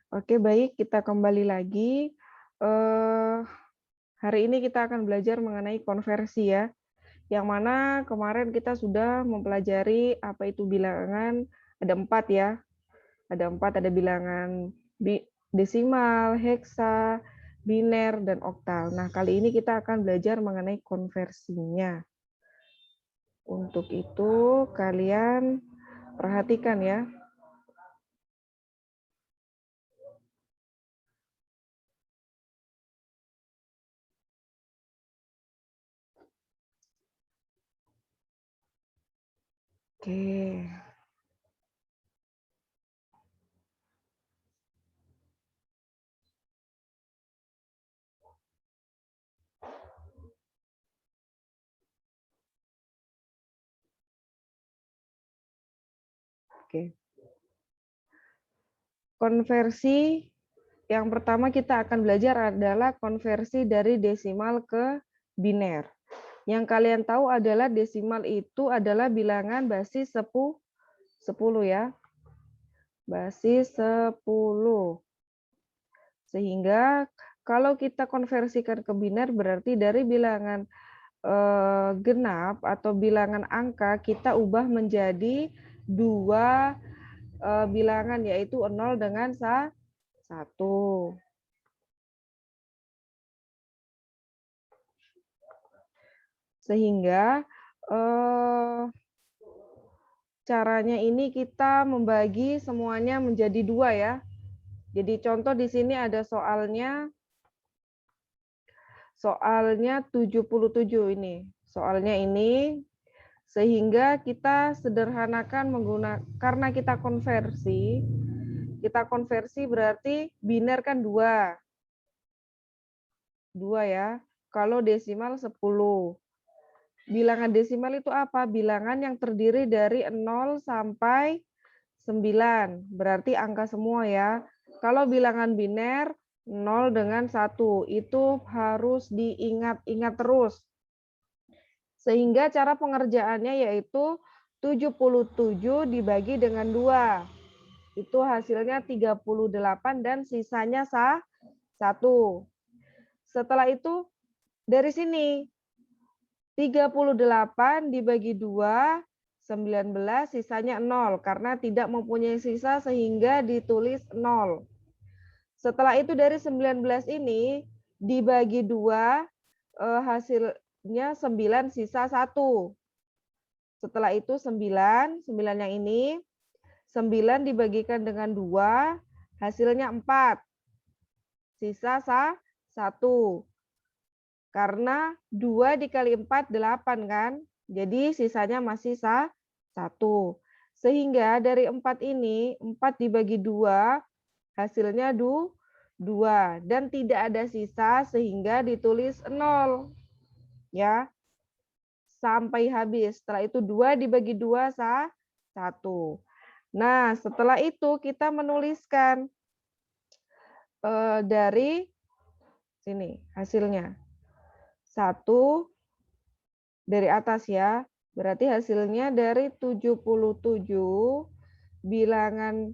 Oke, baik, kita kembali lagi. Hari ini kita akan belajar mengenai konversi ya, yang mana kemarin kita sudah mempelajari apa itu bilangan, ada 4 ya. Ada 4, ada bilangan desimal, heksa, biner, dan oktal. Nah, kali ini kita akan belajar mengenai konversinya. Untuk itu, kalian perhatikan ya. Oke. Oke. Konversi yang pertama kita akan belajar adalah konversi dari desimal ke biner. Yang kalian tahu adalah desimal itu adalah bilangan basis 10 ya. Basis 10. Sehingga kalau kita konversikan ke biner berarti dari bilangan genap atau bilangan angka kita ubah menjadi dua bilangan, yaitu 0 dengan 1. Sehingga caranya ini kita membagi semuanya menjadi 2 ya. Jadi contoh di sini ada soalnya 77 ini. Soalnya ini, sehingga kita sederhanakan karena kita konversi berarti biner kan 2 ya. Kalau desimal 10. Bilangan desimal itu apa? Bilangan yang terdiri dari 0 sampai 9. Berarti angka semua ya. Kalau bilangan biner 0 dengan 1. Itu harus diingat-ingat terus. Sehingga cara pengerjaannya yaitu 77 dibagi dengan 2. Itu hasilnya 38 dan sisanya 1. Setelah itu dari sini 38 dibagi 2, 19, sisanya 0. Karena tidak mempunyai sisa sehingga ditulis 0. Setelah itu dari 19 ini dibagi 2, hasilnya 9, sisa 1. Setelah itu 9 yang ini, 9 dibagikan dengan 2, hasilnya 4. Sisa 1. Karena 2 dikali 4, 8 kan? Jadi sisanya masih 1. Sehingga dari 4 ini, 4 dibagi 2, hasilnya 2. Dan tidak ada sisa sehingga ditulis 0. Ya. Sampai habis. Setelah itu 2 dibagi 2, 1. Nah, setelah itu kita menuliskan dari sini hasilnya. 1 dari atas ya. Berarti hasilnya dari 77 bilangan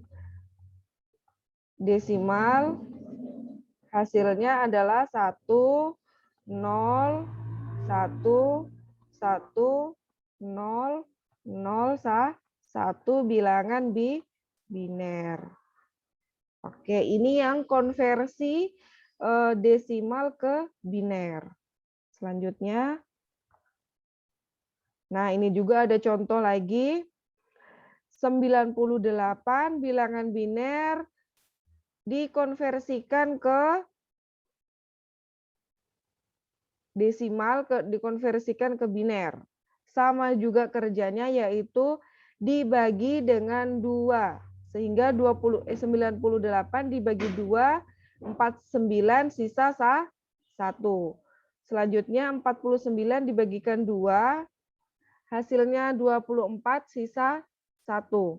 desimal hasilnya adalah 1, 0, 1, 1, 0, 0, 1 bilangan biner. Oke, ini yang konversi desimal ke biner. Selanjutnya, nah ini juga ada contoh lagi. 98 bilangan biner dikonversikan ke desimal, dikonversikan ke biner. Sama juga kerjanya, yaitu dibagi dengan 2. Sehingga 98 dibagi 2, 49, sisa 1. Selanjutnya 49 dibagikan 2, hasilnya 24, sisa 1.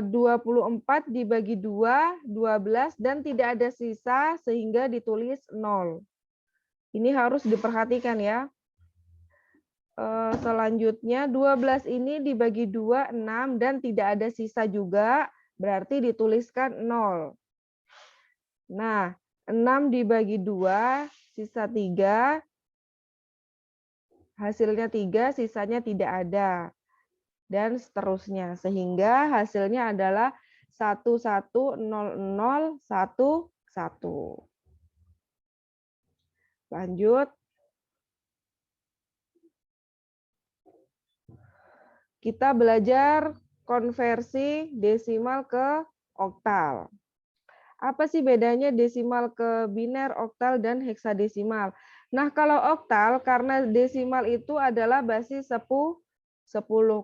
24 dibagi 2, 12, dan tidak ada sisa sehingga ditulis 0. Ini harus diperhatikan ya. Selanjutnya 12 ini dibagi 2, 6, dan tidak ada sisa juga, Berarti dituliskan 0. Nah, 6 dibagi 2, sisa 3. Hasilnya 3, sisanya tidak ada. Dan seterusnya. Sehingga hasilnya adalah 110011. Lanjut. Kita belajar konversi desimal ke oktal. Apa sih bedanya desimal ke biner, oktal, dan heksadesimal? Nah, kalau oktal, karena desimal itu adalah basis 10.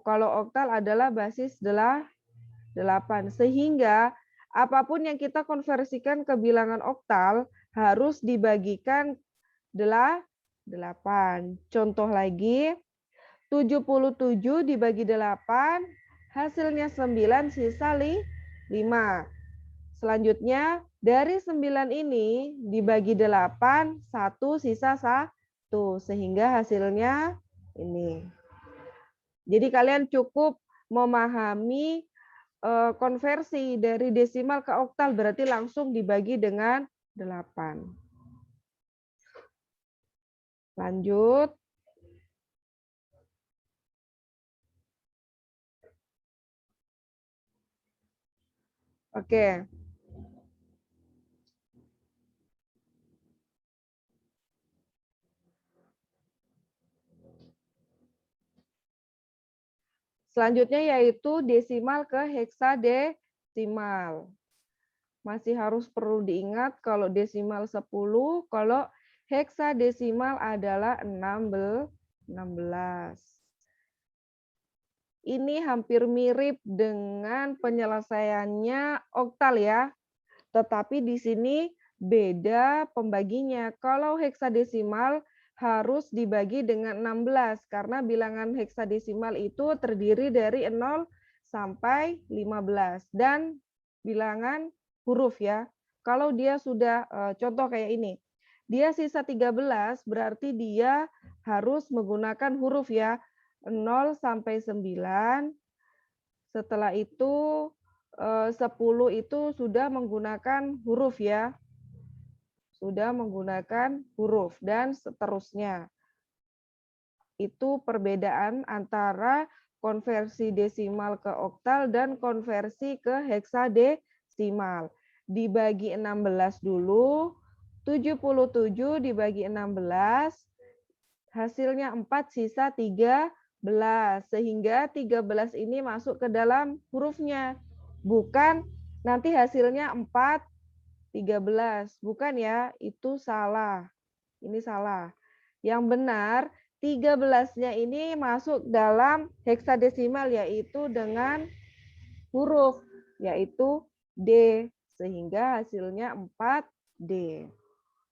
Kalau oktal adalah basis 8. Sehingga apapun yang kita konversikan ke bilangan oktal harus dibagikan 8. Contoh lagi, 77 dibagi 8, hasilnya 9, sisa 5. Selanjutnya, dari 9 ini dibagi 8, 1, sisa 1. Sehingga hasilnya ini. Jadi kalian cukup memahami konversi dari desimal ke oktal, berarti langsung dibagi dengan 8. Lanjut. Oke. Selanjutnya yaitu desimal ke heksadesimal. Masih harus perlu diingat kalau desimal 10, kalau heksadesimal adalah 16. Ini hampir mirip dengan penyelesaiannya oktal ya. Tetapi di sini beda pembaginya. Kalau heksadesimal harus dibagi dengan 16 karena bilangan heksadesimal itu terdiri dari 0 sampai 15 dan bilangan huruf ya. Kalau dia sudah contoh kayak ini. Dia sisa 13 berarti dia harus menggunakan huruf ya. 0 sampai 9. Setelah itu 10 itu sudah menggunakan huruf ya. Sudah menggunakan huruf dan seterusnya. Itu perbedaan antara konversi desimal ke oktal dan konversi ke heksadesimal. Dibagi 16 dulu, 77 dibagi 16, hasilnya 4, sisa 13. Sehingga 13 ini masuk ke dalam hurufnya. Bukan nanti hasilnya 4, 13. Bukan ya, itu salah. Ini salah. Yang benar, 13-nya ini masuk dalam heksadesimal, yaitu dengan huruf, yaitu D. Sehingga hasilnya 4D.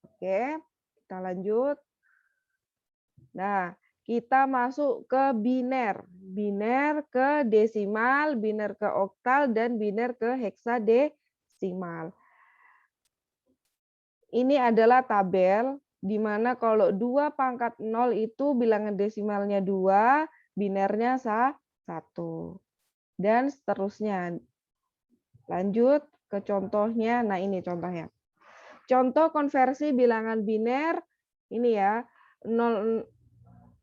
Oke, kita lanjut. Nah, kita masuk ke biner. Biner ke desimal, biner ke oktal, dan biner ke heksadesimal. Ini adalah tabel di mana kalau 2 pangkat 0 itu bilangan desimalnya 2, binernya 1. Dan seterusnya. Lanjut ke contohnya. Nah, ini contohnya. Contoh konversi bilangan biner ini ya. 0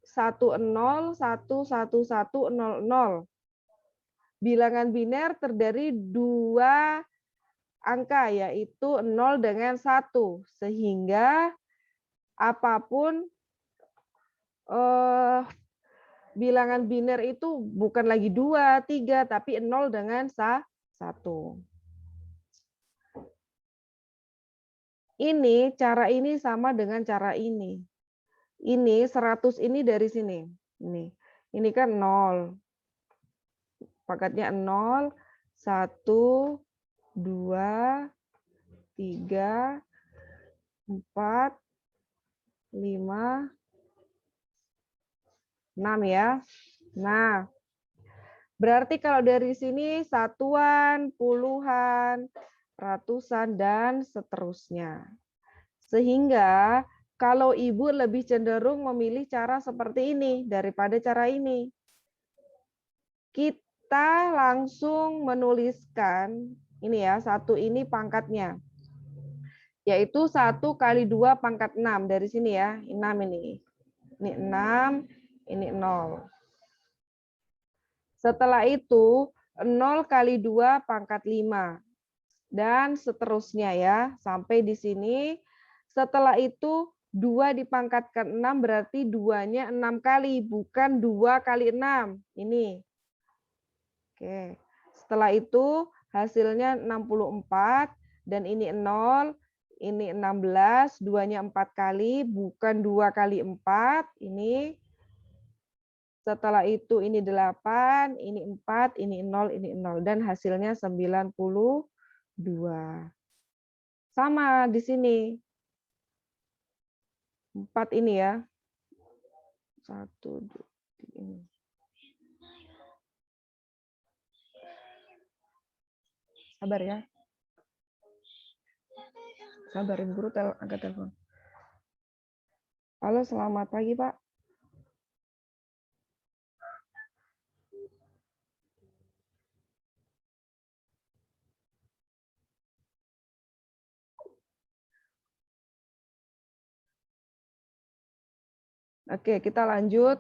10 11100. Bilangan biner terdiri 2 angka, yaitu 0 dengan 1. Sehingga apapun bilangan biner itu bukan lagi 2, 3, tapi 0 dengan 1. Ini, cara ini sama dengan cara ini. Ini 100 ini dari sini. Ini kan 0. Pangkatnya 0, 1, 2, 3, 4, 5, 6 ya. Nah, berarti kalau dari sini satuan, puluhan, ratusan, dan seterusnya. Sehingga kalau ibu lebih cenderung memilih cara seperti ini daripada cara ini. kita langsung menuliskan ini ya, 1 ini pangkatnya. Yaitu 1 kali 2 pangkat 6. Dari sini ya, 6 ini. Ini 6, ini 0. Setelah itu 0 kali 2 pangkat 5. Dan seterusnya ya, sampai di sini. Setelah itu 2 dipangkatkan 6 berarti 2-nya 6 kali, bukan 2 kali 6. Ini. Oke. Setelah itu hasilnya 64 dan ini 0, ini 16, 2-nya 4 kali, bukan 2 kali 4. Ini. Setelah itu ini 8, ini 4, ini 0, ini 0. Dan hasilnya 92. Sama di sini. 4 ini ya. 1, 2, ini. Sabar ya. Sabarin guru angkat telepon. Halo, selamat pagi, Pak. Oke, kita lanjut.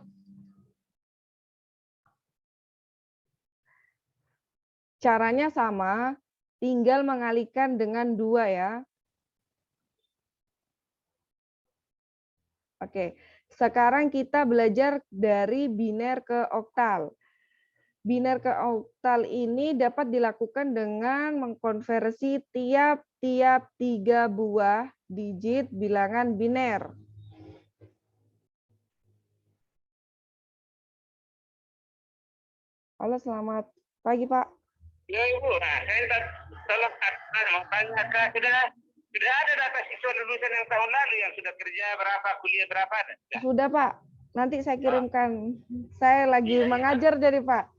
Caranya sama, tinggal mengalihkan dengan 2 ya. Oke, sekarang kita belajar dari biner ke oktal. Biner ke oktal ini dapat dilakukan dengan mengkonversi tiap-tiap 3 buah digit bilangan biner. Halo, selamat pagi, Pak. Ya, Ibu. Nah, saya tolong mau tanya, Kak, sudah ada data siswa lulusan yang tahun lalu yang sudah kerja berapa, kuliah berapa? Sudah, Pak. Nanti saya kirimkan. Saya lagi mengajar jadi, Pak.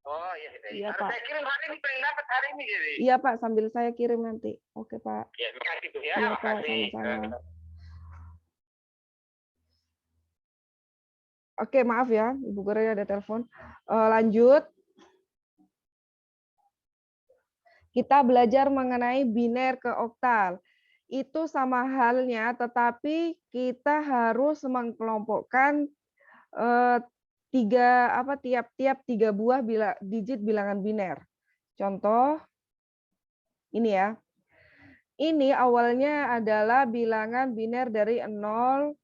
Oh, iya. Iya, Harus Pak. saya kirim hari ini, paling dapat hari ini. Jadi. Iya, Pak. Sambil saya kirim nanti. Oke, Pak. Ya, terima kasih, Bu. Ya, Iya, Pak. makasih. Sama-sama. Oke, maaf ya, Ibu Guru ada telepon. Lanjut. Kita belajar mengenai biner ke oktal. Itu sama halnya, tetapi kita harus mengkelompokkan tiap-tiap 3 buah digit bilangan biner. Contoh, ini ya. Ini awalnya adalah bilangan biner dari 0,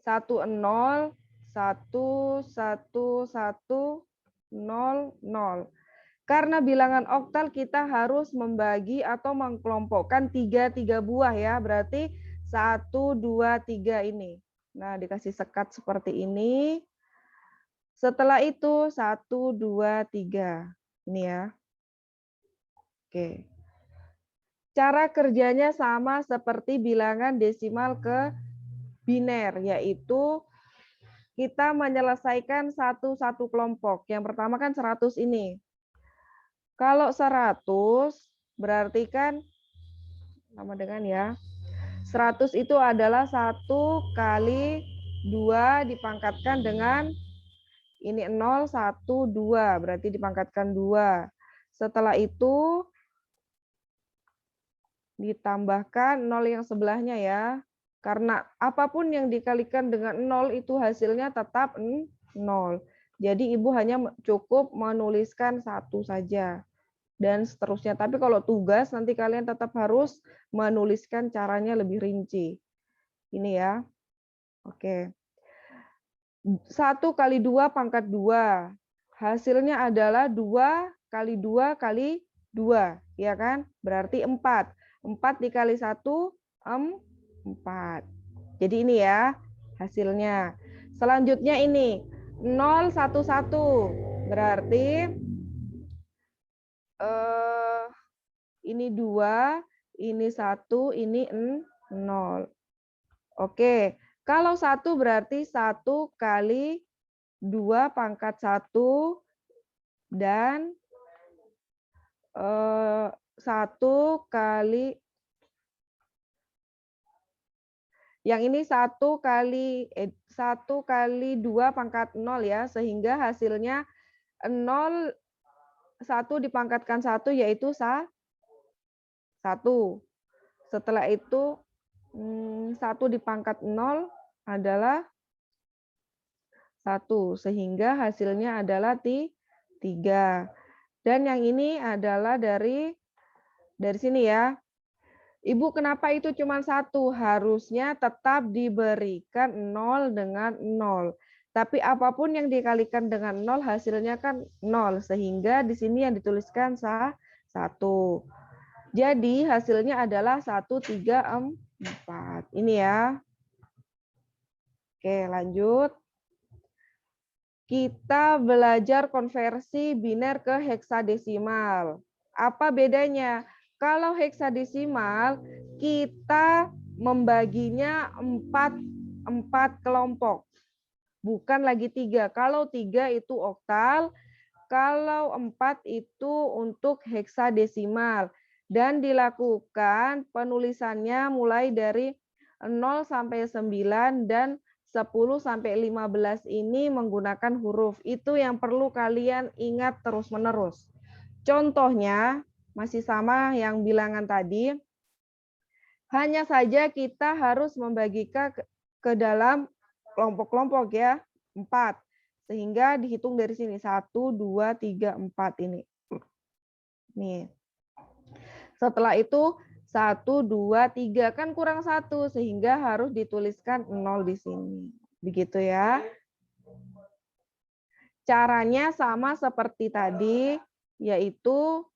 1, 0, 1, 1, 1, 0, 0. Karena bilangan oktal kita harus membagi atau mengkelompokkan 3 buah ya. Berarti 1, 2, 3 ini. Nah, dikasih sekat seperti ini. Setelah itu 1, 2, 3. Ini ya. Oke. Cara kerjanya sama seperti bilangan desimal ke biner, yaitu kita menyelesaikan satu-satu kelompok. Yang pertama kan 100 ini. Kalau 100 berarti kan sama dengan ya. 100 itu adalah 1 kali 2 dipangkatkan dengan ini 0, 1, 2. Berarti dipangkatkan 2. Setelah itu ditambahkan 0 yang sebelahnya ya. Karena apapun yang dikalikan dengan 0 itu hasilnya tetap 0. Jadi Ibu hanya cukup menuliskan 1 saja. Dan seterusnya. Tapi kalau tugas nanti kalian tetap harus menuliskan caranya lebih rinci. Ini ya. Oke. 1 kali 2 pangkat 2. Hasilnya adalah 2 kali 2 kali 2. Ya kan? Berarti 4. 4 dikali 1, 4. Jadi ini ya hasilnya. Selanjutnya ini 0, 1, 1. Berarti ini 2, ini 1, ini 0. Oke, kalau 1 berarti 1 kali 2 pangkat 1 dan 1 kali yang ini 1 kali 2 pangkat 0 ya, sehingga hasilnya 0 1 dipangkatkan 1 yaitu 1. Setelah itu 1 dipangkat 0 adalah 1, sehingga hasilnya adalah 3. Dan yang ini adalah dari sini ya. Ibu, kenapa itu cuma 1? Harusnya tetap diberikan 0 dengan 0. Tapi apapun yang dikalikan dengan 0 hasilnya kan 0. Sehingga di sini yang dituliskan 1. Jadi hasilnya adalah 1, 3, 4. Ini ya. Oke, lanjut. Kita belajar konversi biner ke heksadesimal. Apa bedanya? Kalau heksadesimal, kita membaginya 4 kelompok. Bukan lagi 3. Kalau 3 itu oktal, kalau 4 itu untuk heksadesimal. Dan dilakukan penulisannya mulai dari 0 sampai 9 dan 10 sampai 15 ini menggunakan huruf. Itu yang perlu kalian ingat terus-menerus. Contohnya, masih sama yang bilangan tadi. Hanya saja kita harus membagikan ke dalam kelompok-kelompok ya, 4. Sehingga dihitung dari sini, 1, 2, 3, 4 ini. Nih. Setelah itu 1, 2, 3 kan kurang 1 sehingga harus dituliskan 0 di sini. Begitu ya. Caranya sama seperti tadi, yaitu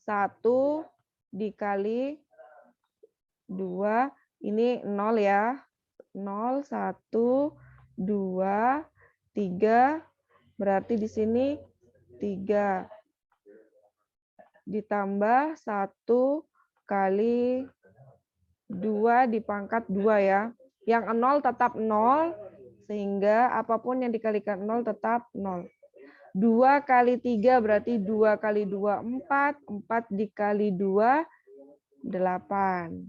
1 dikali 2, ini 0 ya. 0, 1, 2, 3, berarti di sini 3. Ditambah 1 kali 2 dipangkat 2 ya. Yang 0 tetap 0, sehingga apapun yang dikalikan 0 tetap 0. 2 kali 3 berarti 2 kali 2, 4. 4 dikali 2, 8.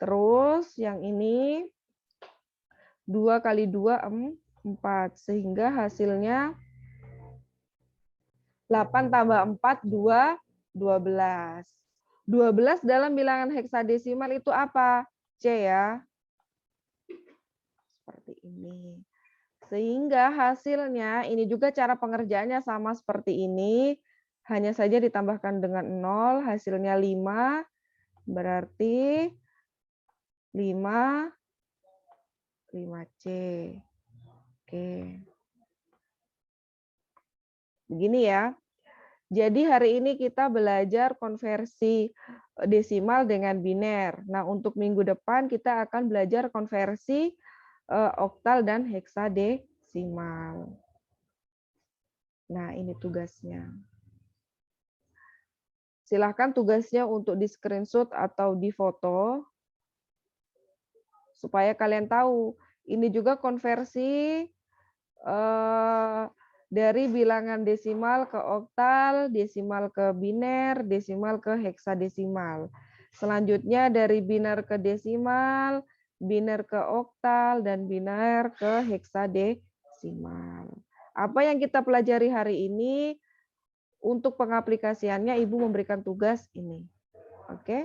Terus yang ini 2 kali 2, 4. Sehingga hasilnya 8 tambah 4, 2, 12. 12 dalam bilangan heksadesimal itu apa? C ya. Seperti ini. Sehingga hasilnya, ini juga cara pengerjaannya sama seperti ini. Hanya saja ditambahkan dengan 0, hasilnya 5. Berarti 5, 5C. Oke. Begini ya. Jadi hari ini kita belajar konversi desimal dengan biner. Nah, untuk minggu depan kita akan belajar konversi oktal dan heksadesimal. Nah, ini tugasnya. Silahkan tugasnya untuk di screenshot atau di foto supaya kalian tahu. Ini juga konversi dari bilangan desimal ke oktal, desimal ke biner, desimal ke heksadesimal. Selanjutnya dari biner ke desimal, biner ke oktal, dan biner ke heksadesimal. Apa yang kita pelajari hari ini, untuk pengaplikasiannya Ibu memberikan tugas ini. Oke?